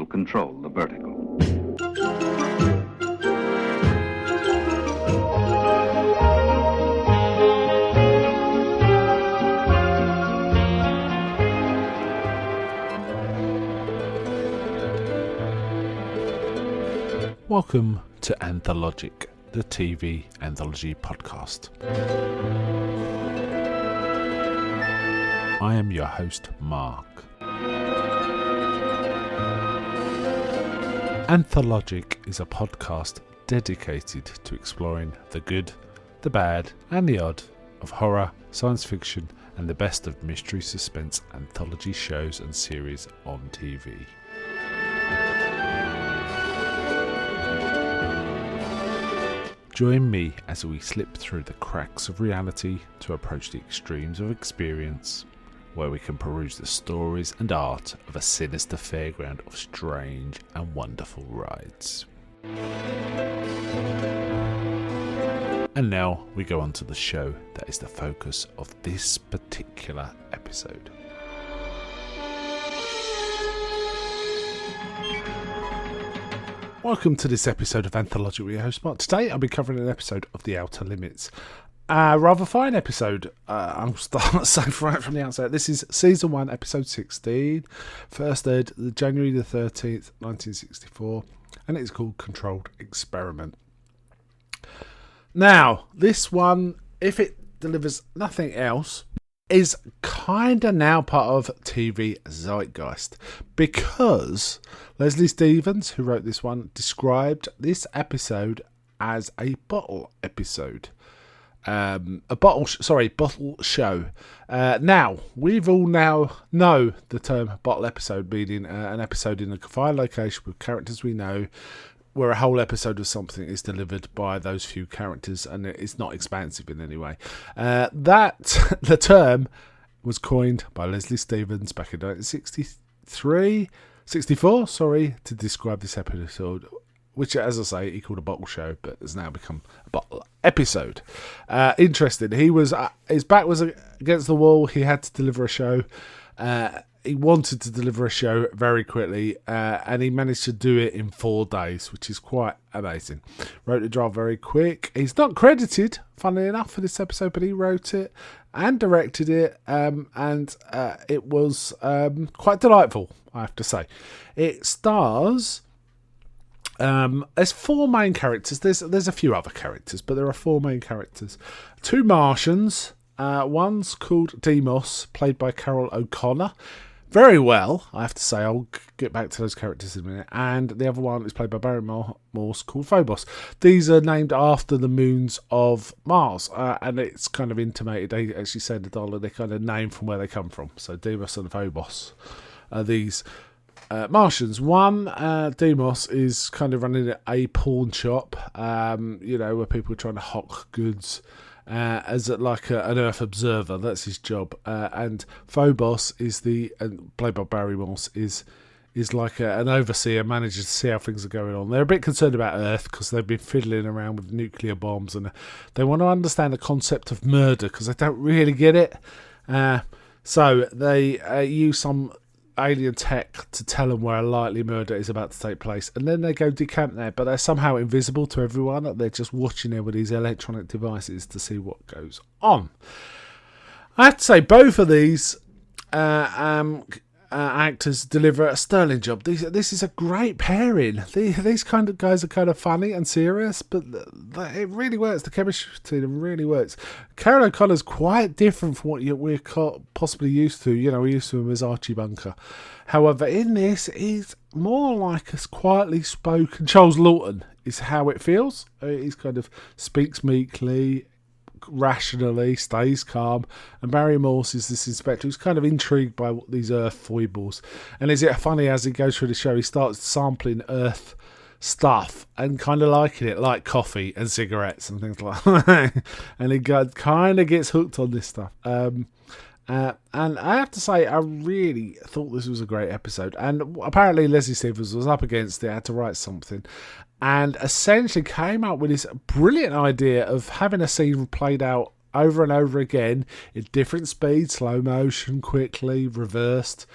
will control the vertical. Welcome to Anthologic, the TV anthology podcast. I am your host, Mark. Anthologic is a podcast dedicated to exploring the good, the bad, and the odd of horror, science fiction, and the best of mystery suspense anthology shows and series on TV. Join me as we slip through the cracks of reality to approach the extremes of experience, where we can peruse the stories and art of a sinister fairground of strange and wonderful rides. And now we go on to the show that is the focus of this particular episode. Welcome to this episode of Anthologic with your host Mark. Today I'll be covering an episode of The Outer Limits. Rather fine episode. I'll start saying right from the outset. This is Season 1, Episode 16. First aired January the 13th, 1964. And it's called Controlled Experiment. Now, this one, if it delivers nothing else, is kind of now part of TV zeitgeist, because Leslie Stevens, who wrote this one, described this episode as a bottle episode. Bottle show. Now, we've all now know the term bottle episode, meaning an episode in a confined location with characters we know, where a whole episode of something is delivered by those few characters and it's not expansive in any way. The term was coined by Leslie Stevens back in 1964, to describe this episode, which, as I say, he called a bottle show, but has now become a bottle episode. Interesting. His back was against the wall. He had to deliver a show. He wanted to deliver a show very quickly, and he managed to do it in 4 days, which is quite amazing. Wrote the draft very quick. He's not credited, funnily enough, for this episode, but he wrote it and directed it, and it was quite delightful, I have to say. It stars... there's 4 main characters. There's a few other characters, but there are 4 main characters. 2 Martians. One's called Demos, played by Carol O'Connor. Very well, I have to say. I'll get back to those characters in a minute. And the other one is played by Barry Morse, called Phobos. These are named after the moons of Mars, and it's kind of intimated. They actually say the dollar, they kind of name from where they come from. So Demos and Phobos are these Martians. One, Demos, is kind of running a pawn shop, where people are trying to hawk goods. As an Earth observer, that's his job. And Phobos is played by Barry Morse, is like an overseer, manager to see how things are going on. They're a bit concerned about Earth because they've been fiddling around with nuclear bombs, and they want to understand the concept of murder because they don't really get it. So they use some alien tech to tell them where a likely murder is about to take place, and then they go decamp there, but they're somehow invisible to everyone. They're just watching there with these electronic devices to see what goes on. I have to say, both of these actors deliver a sterling job. This is a great pairing. These kind of guys are kind of funny and serious, but it really works. The chemistry between them really works. Carol O'Connor's quite different from what we're possibly used to. We're used to him as Archie Bunker. However, in this, he's more like a quietly spoken Charles Lawton, is how it feels. He's kind of speaks meekly, rationally, stays calm, and Barry Morse is this inspector who's kind of intrigued by these Earth foibles. And is it funny, as he goes through the show, he starts sampling Earth stuff and kind of liking it, like coffee and cigarettes and things like that. And he kind of gets hooked on this stuff. And I have to say, I really thought this was a great episode. And apparently Leslie Stevens was up against it, had to write something, and essentially came up with this brilliant idea of having a scene played out over and over again in different speeds, slow motion, quickly, reversed,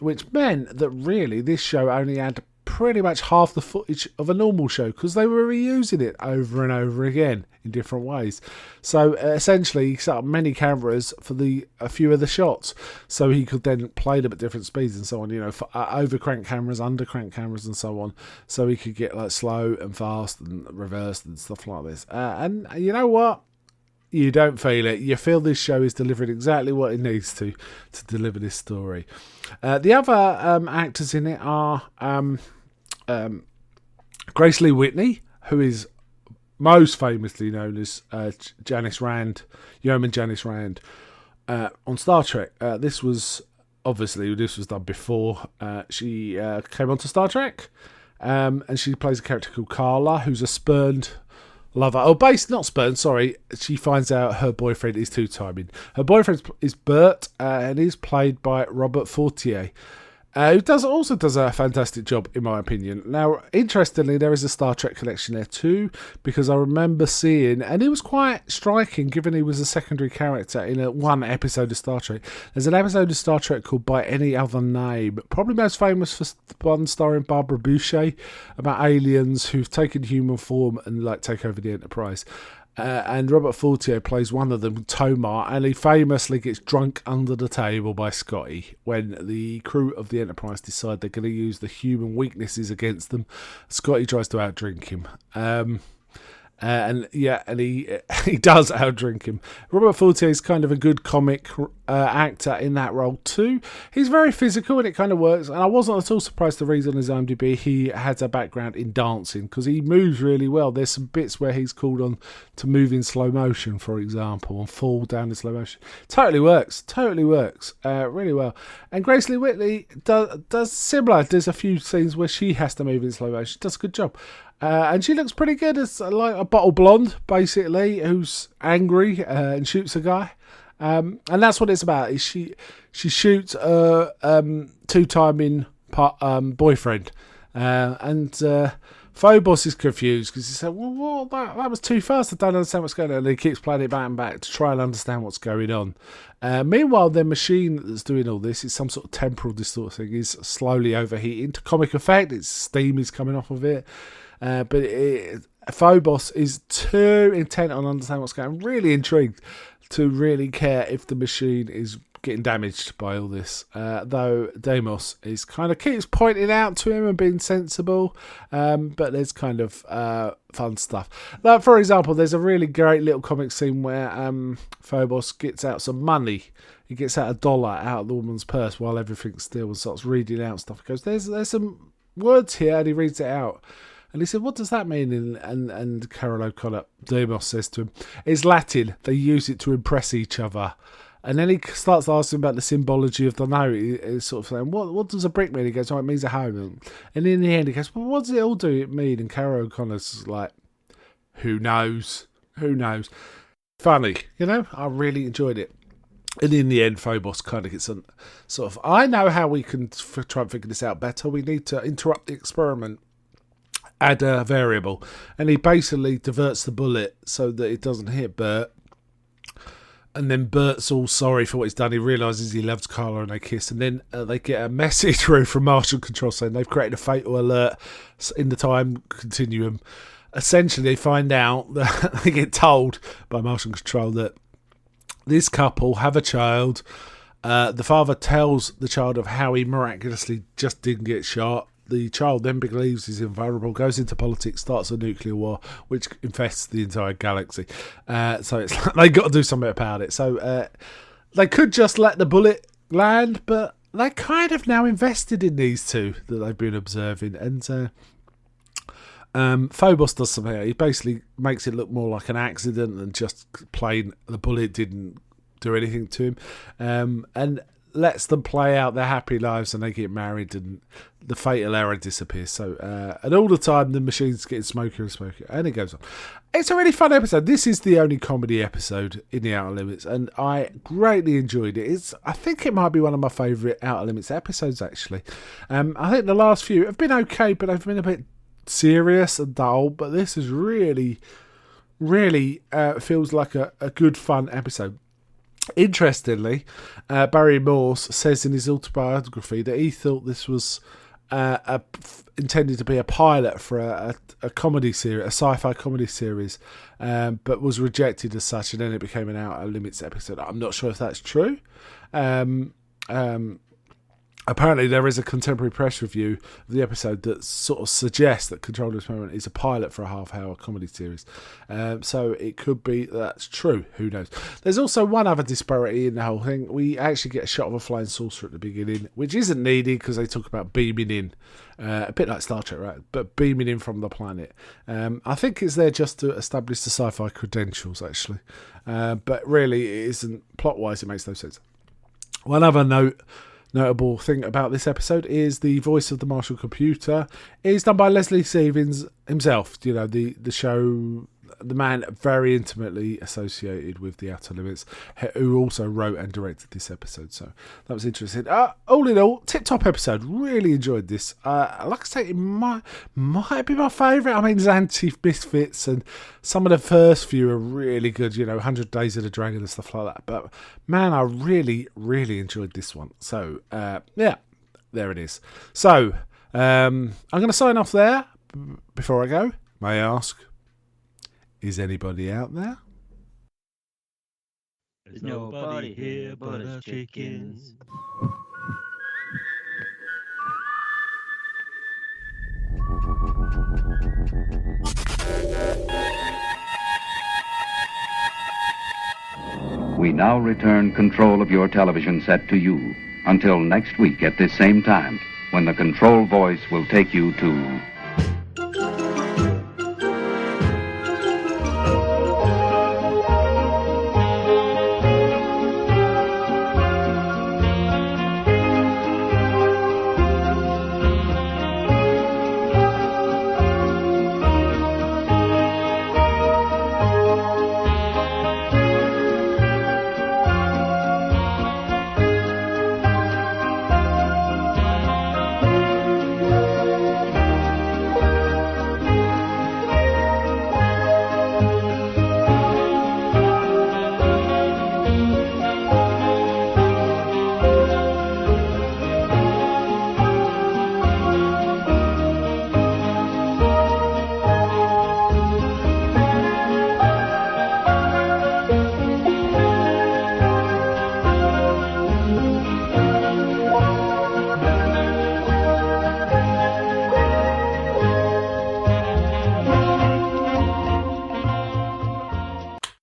which meant that really this show only had pretty much half the footage of a normal show because they were reusing it over and over again in different ways. So essentially he set up many cameras for a few of the shots, so he could then play them at different speeds and so on, for over crank cameras, under crank cameras and so on, so he could get like slow and fast and reversed and stuff like this. And you know what? You don't feel it. You feel this show is delivering exactly what it needs to deliver this story. The other actors in it are Grace Lee Whitney, who is most famously known as Janice Rand, Yeoman Janice Rand, on Star Trek. This was done before she came onto Star Trek, and she plays a character called Carla, who's a spurned lover. She finds out her boyfriend is two-timing. Her boyfriend is Bert, and he's played by Robert Fortier, who also does a fantastic job, in my opinion. Now, interestingly, there is a Star Trek connection there too, because I remember seeing, and it was quite striking given he was a secondary character in one episode of Star Trek. There's an episode of Star Trek called By Any Other Name, probably most famous for one starring Barbara Boucher, about aliens who've taken human form and take over the Enterprise. And Robert Fortier plays one of them, Tomar, and he famously gets drunk under the table by Scotty when the crew of the Enterprise decide they're going to use the human weaknesses against them. Scotty tries to outdrink him. And he does outdrink him. Robert Fortier is kind of a good comic actor in that role too. He's very physical and it kind of works. And I wasn't at all surprised to read on his IMDb he has a background in dancing because he moves really well. There's some bits where he's called on to move in slow motion, for example, and fall down in slow motion. Totally works really well. And Grace Lee Whitney does similar. There's a few scenes where she has to move in slow motion. Does a good job. And she looks pretty good as like a bottle blonde, basically, who's angry and shoots a guy. And that's what it's about. Is she shoots a two-timing boyfriend, and Phobos is confused because he said, "Well, that was too fast. I don't understand what's going on." And he keeps playing it back and back to try and understand what's going on. Meanwhile, the machine that's doing all this is some sort of temporal distorting. Is slowly overheating to comic effect. Its steam is coming off of it. But Phobos is too intent on understanding what's going on, really intrigued to really care if the machine is getting damaged by all this. Though Deimos is kind of keeps pointing out to him and being sensible, but there's kind of fun stuff. Like, for example, there's a really great little comic scene where Phobos gets out some money. He gets out $1 out of the woman's purse while everything's still and starts reading out stuff. He goes, there's some words here, and he reads it out. And he said, "What does that mean?" And Carol O'Connor, Deimos, says to him, "It's Latin. They use it to impress each other." And then he starts asking about the symbology of the note. He's sort of saying, what does a brick mean? He goes, "Oh, it means a home." And in the end, he goes, "Well, what does it all do mean?" And Carol O'Connor's like, "Who knows? Who knows?" Funny, I really enjoyed it. And in the end, Phobos kind of gets a sort of, I know how we can try and figure this out better. We need to interrupt the experiment. Add a variable, and he basically diverts the bullet so that it doesn't hit Bert, and then Bert's all sorry for what he's done. He realises he loves Carla and they kiss, and then they get a message through from Marshall Control saying they've created a fatal alert in the time continuum. Essentially, they find out that they get told by Marshall Control that this couple have a child. The father tells the child of how he miraculously just didn't get shot. The child then believes he's invulnerable, goes into politics, starts a nuclear war, which infests the entire galaxy. So it's like they got to do something about it. So they could just let the bullet land, but they're kind of now invested in these two that they've been observing. And Phobos does something. He basically makes it look more like an accident than just plain the bullet didn't do anything to him. And lets them play out their happy lives, and they get married, and the fatal error disappears. So, and all the time the machine's getting smokier and smokier, and it goes on. It's a really fun episode. This is the only comedy episode in the Outer Limits, and I greatly enjoyed it. I think it might be one of my favourite Outer Limits episodes, actually. I think the last few have been okay, but they've been a bit serious and dull. But this is really, really feels like a good fun episode. Interestingly, Barry Morse says in his autobiography that he thought this was intended to be a pilot for a comedy series, a sci-fi comedy series, but was rejected as such, and then it became an Outer Limits episode. I'm not sure if that's true. Apparently, there is a contemporary press review of the episode that sort of suggests that Controlled Experiment is a pilot for a half-hour comedy series. So it could be that's true. Who knows? There's also one other disparity in the whole thing. We actually get a shot of a flying saucer at the beginning, which isn't needed because they talk about beaming in. A bit like Star Trek, right? But beaming in from the planet. I think it's there just to establish the sci-fi credentials, actually. But really, it isn't. Plot-wise, it makes no sense. One other notable thing about this episode is the voice of the Marshall computer is done by Leslie Stevens himself. You know, the show, the man very intimately associated with the Outer Limits, who also wrote and directed this episode. So that was interesting. All in all, tip-top episode. Really enjoyed this. Like I say, it might be my favourite. I mean, Zanti Misfits and some of the first few are really good. You know, 100 Days of the Dragon and stuff like that. But man, I really, really enjoyed this one. So yeah, there it is. So I'm going to sign off there. Before I go, may I ask, is anybody out there? There's nobody here but us chickens. We now return control of your television set to you until next week at this same time, when the control voice will take you to